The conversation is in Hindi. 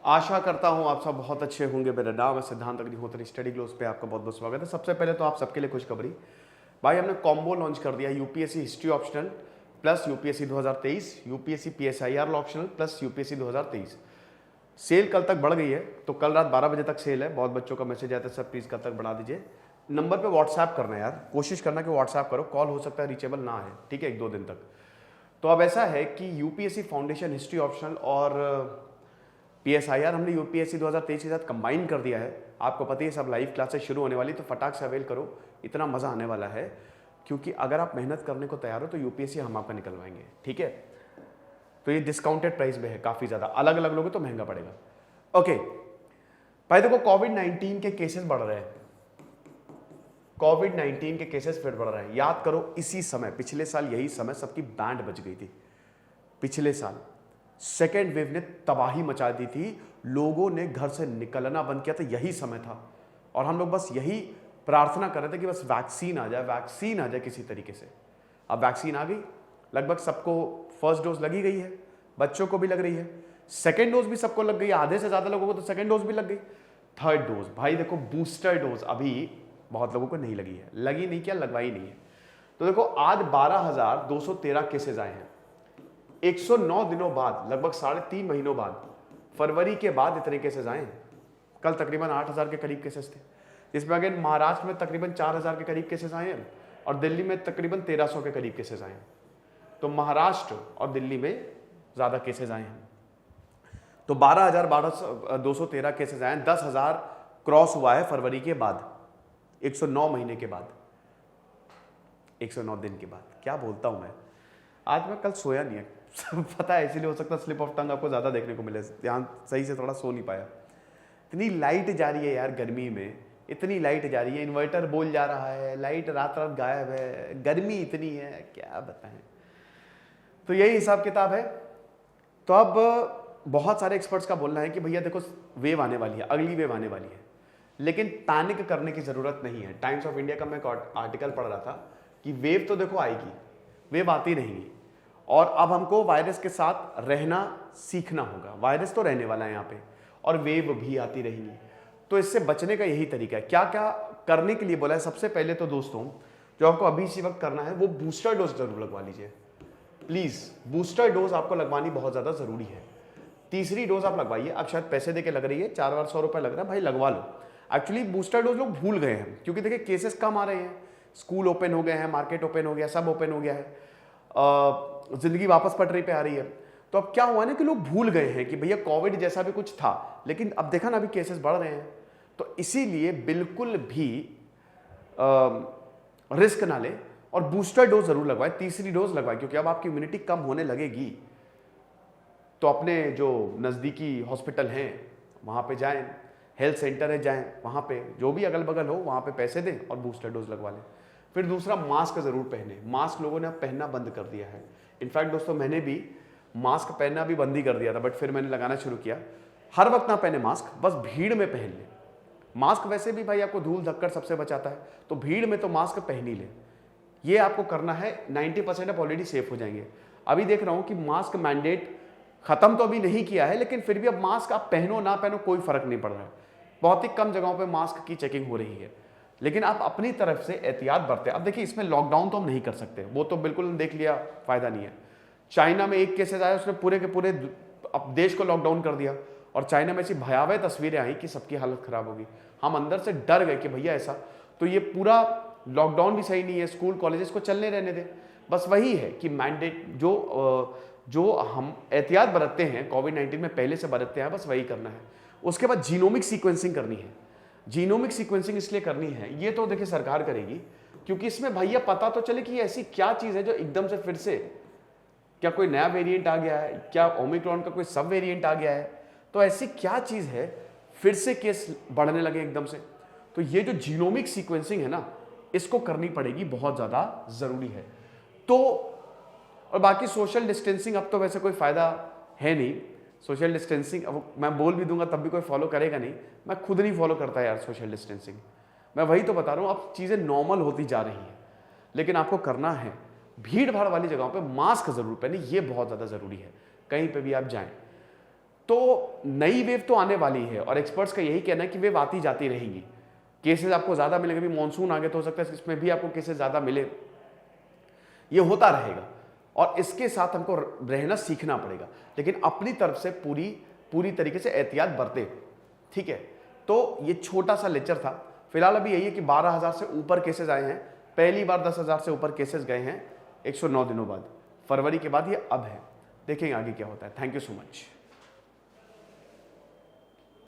आशा करता हूँ आप सब बहुत अच्छे होंगे। मेरा नाम है सिद्धांत अग्निहोत्री। स्टडी ग्लोस पे आपका बहुत बहुत स्वागत है। सबसे पहले तो आप सबके लिए खुशखबरी, भाई हमने कॉम्बो लॉन्च कर दिया। UPSC history optional plus UPSC 2023, UPSC PSIR optional plus UPSC 2023। Sale कल तक बढ़ गई है, तो कल रात 12 बजे तक सेल है। बहुत बच्चों का मैसेज आया था, सर प्लीज़ कल तक बढ़ा दीजिए। नंबर पे व्हाट्सएप करना है यार, कोशिश करना कि व्हाट्सएप करो। कॉल हो सकता है रीचेबल ना है, ठीक है, 1-2 दिन तक। तो अब ऐसा है कि यूपीएससी फाउंडेशन हिस्ट्री ऑप्शनल और पीएसआईआर हमने यूपीएससी 2023 के साथ कंबाइन कर दिया है। आपको पता ही है सब लाइव क्लासेस शुरू होने वाली, तो फटाक से अवेल करो, इतना मज़ा आने वाला है। क्योंकि अगर आप मेहनत करने को तैयार हो तो यूपीएससी हम आपका निकलवाएंगे, ठीक है। तो ये डिस्काउंटेड प्राइस में है, काफ़ी ज़्यादा। अलग अलग लोगे तो महंगा पड़ेगा। ओके भाई देखो, कोविड-19 के केसेस बढ़ रहे हैं। कोविड-19 के केसेस फिर बढ़ रहे हैं। याद करो, इसी समय पिछले साल यही समय सबकी बैंड बज गई थी। पिछले साल सेकेंड वेव ने तबाही मचा दी थी, लोगों ने घर से निकलना बंद किया था, यही समय था। और हम लोग बस यही प्रार्थना कर रहे थे कि बस वैक्सीन आ जाए, वैक्सीन आ जाए किसी तरीके से। अब वैक्सीन आ गई, लगभग सबको फर्स्ट डोज लगी गई है, बच्चों को भी लग रही है। सेकेंड डोज भी सबको लग गई, आधे से ज़्यादा लोगों को तो सेकेंड डोज भी लग गई। थर्ड डोज, भाई देखो बूस्टर डोज अभी बहुत लोगों को नहीं लगी है। लगी नहीं, क्या लगवाई नहीं है। तो देखो आज 12,213 केसेज आए हैं 109 दिनों बाद, लगभग 3.5 महीनों बाद, फरवरी के बाद इतने केसेस आए हैं। कल तकरीबन 8,000 के करीब केसेस थे, जिसमें अगेन महाराष्ट्र में तकरीबन 4,000 के करीब केसेस आए हैं और दिल्ली में तकरीबन 1,300 के करीब केसेस आए हैं। तो महाराष्ट्र और दिल्ली में ज़्यादा केसेस आए हैं। तो 12,213 केसेस आए हैं। 10,000 क्रॉस हुआ है फरवरी के बाद, 109 महीने के बाद, 109 दिन के बाद। क्या बोलता हूँ मैं, आज मैं कल सोया नहीं है पता है, इसीलिए हो सकता है स्लिप ऑफ टंग आपको ज़्यादा देखने को मिले, ध्यान सही से थोड़ा सो नहीं पाया। इतनी लाइट जा रही है यार गर्मी में, इतनी लाइट जा रही है, इन्वर्टर बोल जा रहा है, लाइट रात रात गायब है, गर्मी इतनी है, क्या बताएं। तो यही हिसाब किताब है। तो अब बहुत सारे एक्सपर्ट्स का बोलना है कि भैया देखो वेव आने वाली है, अगली वेव आने वाली है, लेकिन पैनिक करने की ज़रूरत नहीं है। टाइम्स ऑफ इंडिया का मैं एक आर्टिकल पढ़ रहा था कि वेव तो देखो आएगी, वेव आती रहेंगी, और अब हमको वायरस के साथ रहना सीखना होगा। वायरस तो रहने वाला है यहाँ पे, और वेव भी आती रहेंगी। तो इससे बचने का यही तरीका है। क्या क्या करने के लिए बोला है, सबसे पहले तो दोस्तों जो आपको अभी इसी वक्त करना है वो बूस्टर डोज जरूर लगवा लीजिए। प्लीज़ बूस्टर डोज आपको लगवानी बहुत ज़्यादा ज़रूरी है। तीसरी डोज आप लगवाइए। अब शायद पैसे दे के लग रही है, 4 बार 100 रुपये लग रहा है, भाई लगवा लो। एक्चुअली बूस्टर डोज लोग भूल गए हैं, क्योंकि देखिए केसेस कम आ रहे हैं, स्कूल ओपन हो गए हैं, मार्केट ओपन हो गया, सब ओपन हो गया है, जिंदगी वापस पटरी पे आ रही है। तो अब क्या हुआ ना कि लोग भूल गए हैं कि भैया कोविड जैसा भी कुछ था, लेकिन अब देखा ना अभी केसेस बढ़ रहे हैं। तो इसीलिए बिल्कुल भी रिस्क ना ले और बूस्टर डोज जरूर लगवाए, तीसरी डोज लगवाए, क्योंकि अब आपकी इम्यूनिटी कम होने लगेगी। तो अपने जो नज़दीकी हॉस्पिटल हैं वहाँ पे जाएं, हेल्थ सेंटर है जाएं, वहाँ पे जो भी अगल बगल हो वहाँ पे पैसे दें और बूस्टर डोज लगवा लें। फिर दूसरा, मास्क ज़रूर पहने। मास्क लोगों ने अब पहनना बंद कर दिया है। इनफैक्ट दोस्तों मैंने भी मास्क पहनना भी बंद ही कर दिया था, बट फिर मैंने लगाना शुरू किया। हर वक्त ना पहने मास्क, बस भीड़ में पहन ले। मास्क वैसे भी भाई आपको धूल धक्कर सबसे बचाता है, तो भीड़ में तो मास्क पहन ही ले। ये आपको करना है, 90% आप ऑलरेडी सेफ हो जाएंगे। अभी देख रहा हूँ कि मास्क मैंडेट ख़त्म तो अभी नहीं किया है, लेकिन फिर भी अब मास्क आप पहनो ना पहनो कोई फ़र्क नहीं पड़ रहा है। बहुत ही कम जगहों पर मास्क की चेकिंग हो रही है, लेकिन आप अपनी तरफ से एहतियात बरतें। अब देखिए इसमें लॉकडाउन तो हम नहीं कर सकते, वो तो बिल्कुल देख लिया, फ़ायदा नहीं है। चाइना में एक केसेस आया, उसने पूरे के पूरे अब देश को लॉकडाउन कर दिया, और चाइना में ऐसी भयावह तस्वीरें आई कि सबकी हालत ख़राब होगी। हम अंदर से डर गए कि भैया ऐसा, तो ये पूरा लॉकडाउन भी सही नहीं है, स्कूल कॉलेजेस को चलने रहने दें। बस वही है कि मैंडेट जो हम एहतियात बरतते हैं कोविड-19 में पहले से बरतते हैं, बस वही करना है। उसके बाद जीनोमिक सीक्वेंसिंग करनी है। जीनोमिक सीक्वेंसिंग इसलिए करनी है, ये तो देखिए सरकार करेगी, क्योंकि इसमें भैया पता तो चले कि ऐसी क्या चीज़ है जो एकदम से फिर से, क्या कोई नया वेरिएंट आ गया है, क्या ओमिक्रॉन का कोई सब वेरिएंट आ गया है, तो ऐसी क्या चीज़ है फिर से केस बढ़ने लगे एकदम से। तो ये जो जीनोमिक सीक्वेंसिंग है ना, इसको करनी पड़ेगी, बहुत ज़्यादा ज़रूरी है। तो और बाकी सोशल डिस्टेंसिंग, अब तो वैसे कोई फ़ायदा है नहीं सोशल डिस्टेंसिंग, अब मैं बोल भी दूंगा तब भी कोई फॉलो करेगा नहीं। मैं खुद नहीं फॉलो करता यार सोशल डिस्टेंसिंग। मैं वही तो बता रहा हूँ, अब चीज़ें नॉर्मल होती जा रही हैं, लेकिन आपको करना है। भीड़ भाड़ वाली जगहों पे मास्क ज़रूर पहने, ये बहुत ज़्यादा ज़रूरी है, कहीं पे भी आप जाएं। तो नई वेव तो आने वाली है और एक्सपर्ट्स का यही कहना है कि वेव आती जाती रहेगी। केसेस आपको ज़्यादा मिलेंगे, भी मानसून आगे तो हो सकता है इसमें भी आपको केसेस ज़्यादा मिले, ये होता रहेगा और इसके साथ हमको रहना सीखना पड़ेगा, लेकिन अपनी तरफ से पूरी तरीके से एहतियात बरते। ठीक है, तो ये छोटा सा लेक्चर था। फिलहाल अभी यही है कि 12,000 से ऊपर केसेस आए हैं, पहली बार 10,000 से ऊपर केसेस गए हैं 109 दिनों बाद, फरवरी के बाद ये अब है। देखेंगे आगे क्या होता है। Thank you so much.